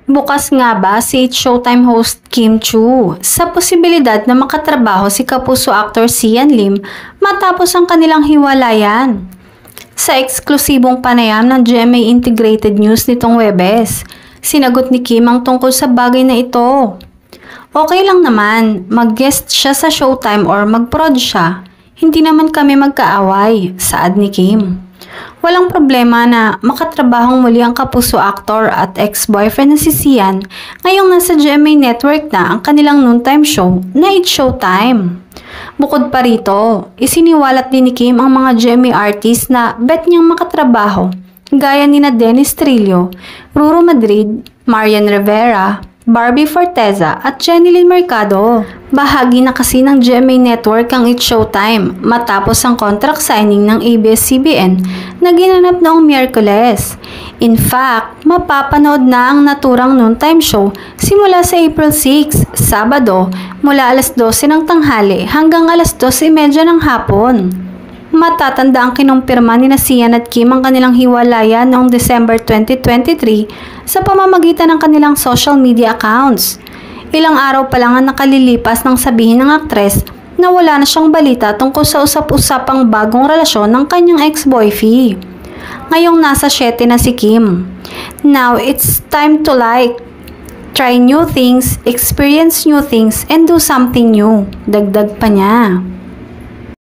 Bukas nga ba si Showtime host Kim Chu sa posibilidad na makatrabaho si kapuso actor Sian Lim matapos ang kanilang hiwalayan? Sa eksklusibong panayam ng GMA Integrated News nitong Webes, sinagot ni Kim ang tungkol sa bagay na ito. Okay lang naman, mag-guest siya sa Showtime or mag-prod siya. Hindi naman kami magkaaway, saad ni Kim. Walang problema na makatrabahong muli ang kapuso actor at ex-boyfriend na si Sian ngayong nasa GMA Network na ang kanilang noontime show na It's Showtime. Bukod pa rito, isiniwalat din ni Kim ang mga GMA artists na bet niyang makatrabaho gaya nina Dennis Trillo, Ruro Madrid, Marian Rivera, Barbie Forteza at Jenilyn Mercado. Bahagi na kasi ng GMA Network ang It's Showtime matapos ang contract signing ng ABS-CBN na ginanap noong Miyerkules. In fact, mapapanood na ang naturang noontime show simula sa April 6, Sabado, mula alas 12 ng tanghali hanggang alas 12:30 ng hapon. Matatanda ang kinumpirma ni Sian at Kim ang kanilang hiwalayan noong December 2023 sa pamamagitan ng kanilang social media accounts. Ilang araw pa lang ang nakalilipas nang sabihin ng aktres na wala na siyang balita tungkol sa usap-usapang bagong relasyon ng kanyang ex-boyfie. Ngayong nasa 7 na si Kim. Now it's time to try new things, experience new things, and do something new. Dagdag pa niya.